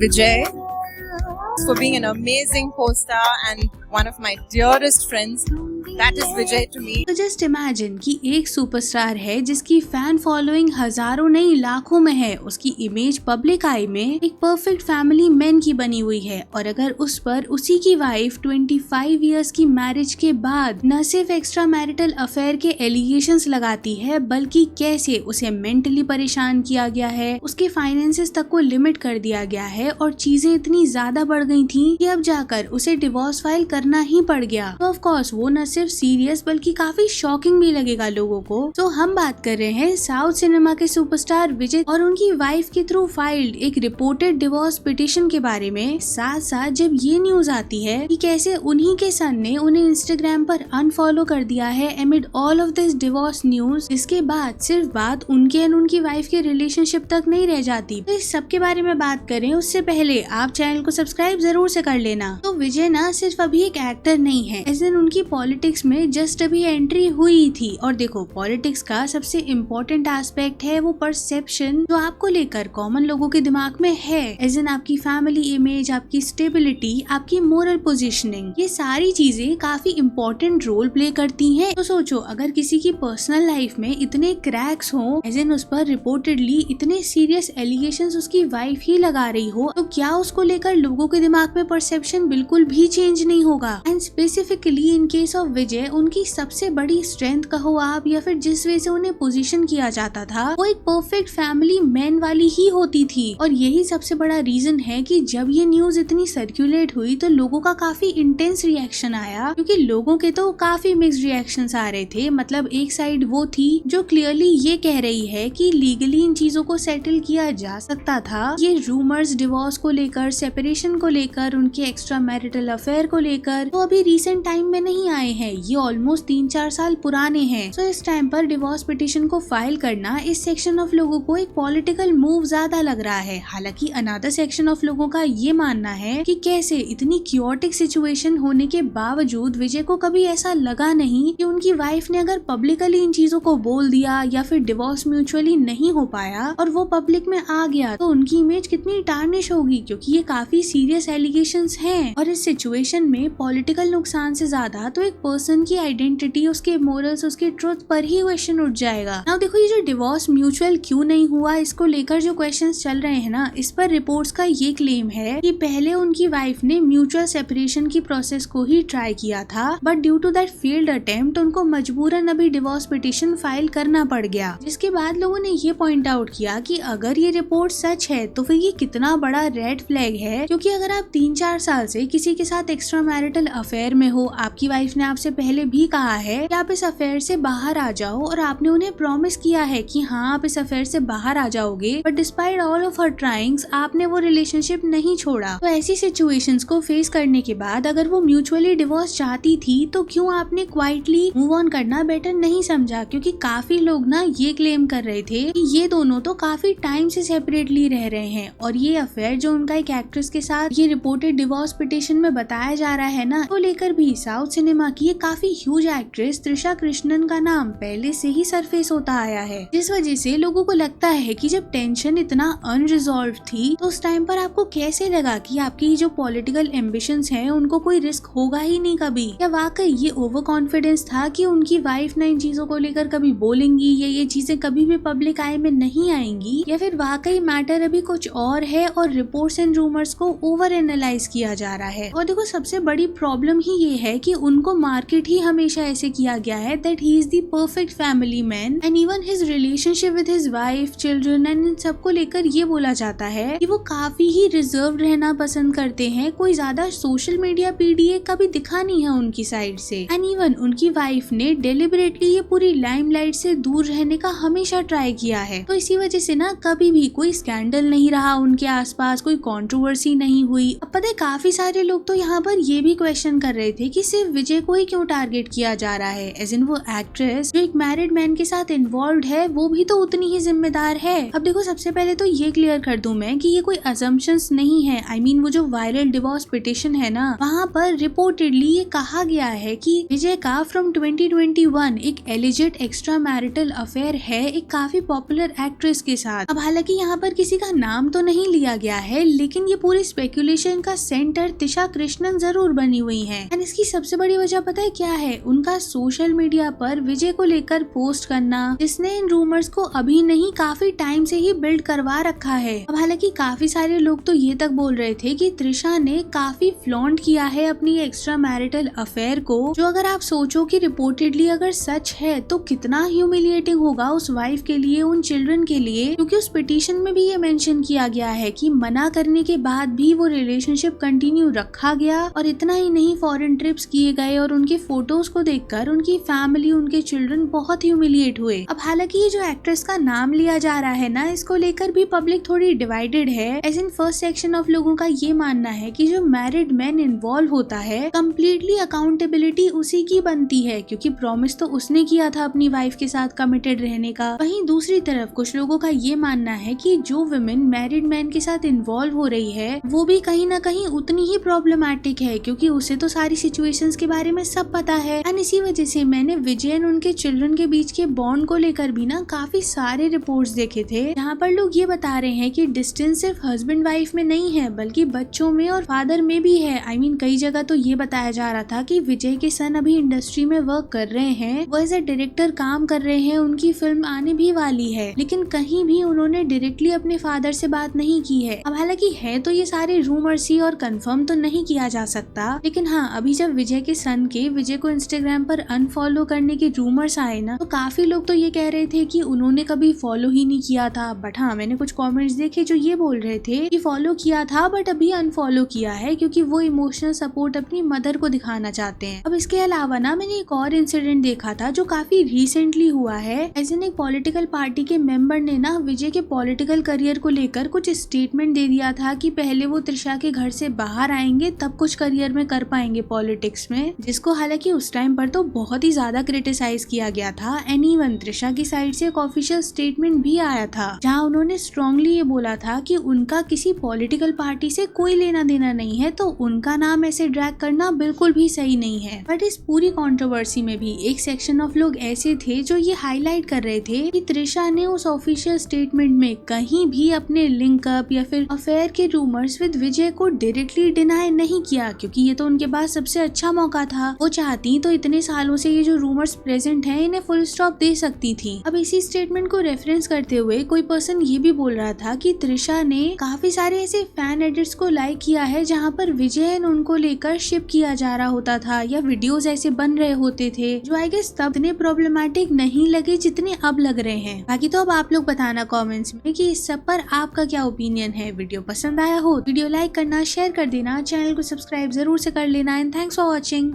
Vijay for being an amazing co-star and one of my dearest friends. That is Vijay to me. तो just imagine कि एक superstar है जिसकी fan following हजारों नहीं लाखों में है, उसकी इमेज पब्लिक आई में एक परफेक्ट फैमिली मैन की बनी हुई है, और अगर उस पर उसी की वाइफ 25 इयर्स की मैरिज के बाद न सिर्फ एक्स्ट्रा मैरिटल अफेयर के एलिगेशंस लगाती है, बल्कि कैसे उसे मेंटली परेशान किया गया है, उसके फाइनेंसेस तक को लिमिट कर दिया गया है और चीजें इतनी ज्यादा बढ़ गई थी कि अब जाकर उसे डिवोर्स फाइल करना ही पड़ गया। तो ऑफ कोर्स वो न सिर्फ सीरियस बल्कि काफी शॉकिंग भी लगेगा लोगों को। तो हम बात कर रहे हैं साउथ सिनेमा के सुपरस्टार विजय और उनकी वाइफ के थ्रू फाइल्ड एक रिपोर्टेड डिवोर्स पिटिशन के बारे में। साथ साथ जब ये न्यूज आती है कि कैसे उन्हीं के सन ने उन्हें इंस्टाग्राम पर अनफॉलो कर दिया है एमिड all of this divorce news, इसके बाद सिर्फ बात उनके एंड उनकी वाइफ के रिलेशनशिप तक नहीं रह जाती। तो इस सब के बारे में बात करें उससे पहले आप चैनल को सब्सक्राइब जरूर से कर लेना। तो विजय ना सिर्फ अभी एक एक्टर नहीं है, इस दिन उनकी पॉलिटिक्स में जस्ट अभी एंट्री हुई थी। और देखो, पॉलिटिक्स का सबसे इम्पोर्टेंट एस्पेक्ट है वो परसेप्शन जो आपको लेकर कॉमन लोगों के दिमाग में है, एज इन आपकी फैमिली इमेज, आपकी स्टेबिलिटी, आपकी मोरल पोजीशनिंग, ये सारी चीजें काफी इम्पोर्टेंट रोल प्ले करती हैं। तो सोचो, अगर किसी की पर्सनल लाइफ में इतने क्रैक्स हो, एज इन उस पर रिपोर्टेडली इतने सीरियस एलिगेशंस उसकी वाइफ ही लगा रही हो, तो क्या उसको लेकर लोगों के दिमाग में परसेप्शन बिल्कुल भी चेंज नहीं होगा। And specifically in case of Vijay, उनकी सबसे बड़ी स्ट्रेंथ कहो आप या फिर जिस वे से उन्हें पोजीशन किया जाता था, वो एक परफेक्ट फैमिली मैन वाली ही होती थी। और यही सबसे बड़ा रीजन है कि जब ये न्यूज इतनी सर्कुलेट हुई तो लोगों का काफी इंटेंस रिएक्शन आया, क्योंकि लोगों के तो काफी मिक्स्ड रिएक्शंस आ रहे थे। मतलब एक साइड वो थी जो क्लियरली ये कह रही है कि लीगली इन चीजों को सेटल किया जा सकता था। ये रूमर्स डिवोर्स को लेकर, सेपरेशन को लेकर, उनके एक्स्ट्रा मैरिटल अफेयर को लेकर तो अभी रिसेंट टाइम में नहीं आए हैं, ये ऑलमोस्ट 3-4 साल पुराने हैं। सो इस टाइम पर डिवोर्स पिटीशन को फाइल करना इस सेक्शन ऑफ लोगों को एक पॉलिटिकल मूव ज्यादा लग रहा है। हालांकि अनदर सेक्शन ऑफ लोगों का ये मानना है कि कैसे इतनी क्योटिक सिचुएशन होने के बावजूद विजय को कभी ऐसा लगा नहीं कि उनकी वाइफ ने अगर पब्लिकली इन चीजों को बोल दिया या फिर डिवोर्स म्यूचुअली नहीं हो पाया और वो पब्लिक में आ गया तो उनकी इमेज कितनी टार्निश होगी, क्योंकि ये काफी सीरियस एलिगेशंस हैं। और इस सिचुएशन में पॉलिटिकल नुकसान से ज्यादा तो एक पर्सन की आइडेंटिटी, उसके मोरल्स, उसके ट्रुथ पर ही क्वेश्चन उठ जाएगा। नाउ देखो, ये जो डिवोर्स म्यूचुअल क्यों नहीं हुआ, इसको लेकर जो क्वेश्चंस चल रहे हैं ना, इस पर रिपोर्ट्स का ये क्लेम है कि पहले उनकी वाइफ ने म्यूचुअल सेपरेशन की प्रोसेस को ही ट्राई किया था, but due to that failed attempt उनको मजबूरन अभी डिवोर्स पिटीशन फाइल करना पड़ गया। जिसके बाद लोगों ने ये पॉइंट आउट किया कि अगर ये रिपोर्ट सच है तो फिर ये कितना बड़ा रेड फ्लैग है, क्योंकि अगर आप 3-4 साल से किसी के साथ एक्स्ट्रा मैरिटल अफेयर में हो, आपकी वाइफ ने आपसे पहले भी कहा है कि आप इस अफेयर से बाहर आ जाओ और आपने उन्हें प्रॉमिस किया है कि हाँ आप इस अफेयर से बाहर आ जाओगे, but despite all of her tryings आपने वो रिलेशनशिप नहीं छोड़ा। तो ऐसी सिचुएशंस को फेस करने के बाद अगर वो म्यूचुअली डिवोर्स चाहती थी तो क्यों आपने क्वाइटली मूव ऑन करना बेटर नहीं समझा, क्योंकि काफी लोग ना ये क्लेम कर रहे थे कि ये दोनों तो काफी टाइम से सेपरेटली रह रहे हैं और ये अफेयर जो उनका एक एक्ट्रेस के साथ ये रिपोर्टेड डिवोर्स पिटीशन में बताया जा रहा है ना, तो लेकर भी साउथ सिनेमा की ये काफी ह्यूज एक्ट्रेस त्रिशा कृष्णन का नाम पहले से ही सरफेस होता आया है, जिस वजह से लोगों को लगता है कि जब टेंशन इतना अनरिजॉल्व थी तो उस टाइम पर आपको कैसे लगा कि आपकी जो पॉलिटिकल एम्बिशंस हैं उनको कोई रिस्क होगा ही नहीं कभी, या वाकई ये ओवर कॉन्फिडेंस था कि उनकी वाइफ ना इन चीजों को लेकर कभी बोलेंगी या ये चीजें कभी भी पब्लिक आई में नहीं आएंगी, या फिर वाकई मैटर अभी कुछ और है और रिपोर्ट्स एंड रूमर्स को ओवर एनालाइज किया जा रहा है। और देखो, सबसे बड़ी प्रॉब्लम ही ये है कि उनको मार्केट ही हमेशा ऐसे किया गया है that he is the perfect family man and even his relationship with his wife, children and in सबको लेकर ये बोला जाता है कि वो काफी ही रिजर्व रहना पसंद करते हैं, कोई ज्यादा सोशल मीडिया पीडीए कभी दिखा नहीं है उनकी साइड से। एंड इवन उनकी वाइफ ने डेलिबरेटली ये पूरी लाइमलाइट से दूर रहने का हमेशा ट्राई किया है। तो इसी वजह से ना कभी भी कोई स्कैंडल नहीं रहा उनके आसपास, कोई कंट्रोवर्सी नहीं हुई। अब पता है, काफी सारे लोग तो यहाँ पर ये भी क्वेश्चन कर रहे थे कि सिर्फ विजय को ही क्यों टारगेट किया जा रहा है, एज इन वो एक्ट्रेस जो एक मैरिड मैन के साथ इन्वॉल्व है वो भी तो उतनी ही जिम्मेदार है। अब देखो, सबसे पहले तो ये क्लियर कर दूं मैं कि ये कोई असम्पशंस नहीं है। I mean, वो जो वायरल डिवोर्स पिटिशन है ना, वहाँ पर रिपोर्टेडली ये कहा गया है कि विजय का फ्रॉम 2021 एक एलिजेड एक्स्ट्रा मैरिटल अफेयर है एक काफी पॉपुलर एक्ट्रेस के साथ। अब हालांकि यहाँ पर किसी का नाम तो नहीं लिया गया है, लेकिन ये पूरी स्पेकुलेशन का सेंटर तिशा कृष्णन जरूर बनी हुई है। एंड इसकी सबसे बड़ी वजह पता है क्या है? उनका सोशल मीडिया पर विजय को लेकर पोस्ट करना, जिसने इन रूमर्स को अभी नहीं काफी टाइम से ही बिल्ड करवा रखा है। अब हालांकि काफी सारे लोग तो ये तक बोल रहे थे कि त्रिशा ने काफी फ्लॉन्ट किया है अपनी एक्स्ट्रा मैरिटल अफेयर को, जो अगर आप सोचो कि रिपोर्टेडली अगर सच है तो कितना ह्यूमिलिएटिंग होगा उस वाइफ के लिए, उन चिल्ड्रन के लिए। क्योंकि उस पिटीशन में भी ये मेंशन किया गया है कि मना करने के बाद भी वो रिलेशनशिप कंटिन्यू रखा गया, और इतना ही नहीं फॉरेन ट्रिप्स किए गए, और उनके फोटोज को देखकर उनकी फैमिली, उनके चिल्ड्रन बहुत ह्यूमिलिएट हुए। अब हालांकि ये जो एक्ट्रेस का नाम लिया जा रहा है ना, इसको लेकर भी पब्लिक थोड़ी डिवाइडेड है। As in first section of लोगों का ये मानना है कि जो मैरिड मैन इन्वॉल्व होता है कम्प्लीटली अकाउंटेबिलिटी उसी की बनती है, क्योंकि प्रॉमिस तो उसने किया था अपनी वाइफ के साथ कमिटेड रहने का। वहीं दूसरी तरफ कुछ लोगों का ये मानना है कि जो वुमेन मैरिड मैन के साथ इन्वॉल्व हो रही है वो भी कहीं ना कहीं उतनी ही प्रॉब्लमैटिक है, क्योंकि उसे तो सारी सिचुएशंस के बारे में सब पता है। एंड इसी वजह से मैंने विजय और उनके चिल्ड्रन के बीच के बॉन्ड को लेकर भी ना काफी सारे रिपोर्ट्स देखे थे, जहाँ पर लोग ये बता रहे हैं कि डिस्टेंस सिर्फ हस्बैंड वाइफ में नहीं है बल्कि बच्चों में और फादर में भी है। I mean, कई जगह तो ये बताया जा रहा था कि विजय के सन अभी इंडस्ट्री में वर्क कर रहे हैं, वो एज ए डायरेक्टर काम कर रहे हैं, उनकी फिल्म आने भी वाली है, लेकिन कहीं भी उन्होंने डायरेक्टली अपने फादर से बात नहीं की है। अब हालांकि है तो ये सारे रूमर्स ही और कंफर्म तो नहीं किया जा सकता, लेकिन हाँ, अभी जब विजय के सन के विजय को इंस्टाग्राम पर अनफॉलो करने के रूमर्स आए ना, तो काफी लोग तो ये कह रहे थे कि उन्होंने कभी फॉलो ही नहीं किया था। बट हाँ, मैंने कुछ कमेंट्स देखे जो ये बोल रहे थे कि फॉलो किया था बट अभी अनफॉलो किया है, क्योंकि वो इमोशनल सपोर्ट अपनी मदर को दिखाना चाहते हैं। अब इसके अलावा ना मैंने एक और इंसिडेंट देखा था जो काफी रिसेंटली हुआ है। ऐसे एक पॉलिटिकल पार्टी के मेंबर ने ना विजय के पॉलिटिकल करियर को लेकर कुछ स्टेटमेंट दे दिया था कि पहले वो त्रिशा के घर से बाहर आएंगे तब कुछ करियर में कर पाएंगे पॉलिटिक्स में, जिसको हालांकि उस टाइम पर तो बहुत ही ज्यादा क्रिटिसाइज किया गया था। एंड इवन त्रिशा की साइड से एक ऑफिशियल स्टेटमेंट भी आया था जहाँ उन्होंने स्ट्रांगली ये बोला था कि उनका किसी पॉलिटिकल पार्टी से कोई लेना देना नहीं है, तो उनका नाम ऐसे ड्रैग करना बिल्कुल भी सही नहीं है। बट इस पूरी कंट्रोवर्सी में भी एक सेक्शन ऑफ लोग ऐसे थे जो ये हाईलाइट कर रहे थे कि त्रिशा ने उस ऑफिशियल स्टेटमेंट में कहीं भी अपने लिंकअप या फिर अफेयर के रूमर्स विद विजय को डायरेक्टली डिनाई नहीं किया, क्योंकि ये तो उनके पास सबसे अच्छा मौका था। वो चाहती तो इतने सालों से ये जो रूमर्स प्रेजेंट हैं इन्हें फुल स्टॉप दे सकती थी। अब इसी स्टेटमेंट को रेफरेंस करते हुए कोई पर्सन ये भी बोल रहा था कि त्रिशा ने काफी सारे ऐसे फैन एडिट्स को लाइक किया है जहाँ पर विजय और उनको लेकर शिप किया जा रहा होता था, या वीडियोस ऐसे बन रहे होते थे जो आई गेस तब इतने प्रॉब्लमैटिक नहीं लगे जितने अब लग रहे हैं। बाकी तो अब आप लोग बताना कमेंट्स में कि इस सब पर आपका क्या ओपिनियन है। वीडियो पसंद आया हो वीडियो लाइक करना, शेयर कर देना, चैनल को सब्सक्राइब जरूर से कर लेना। And thanks for watching.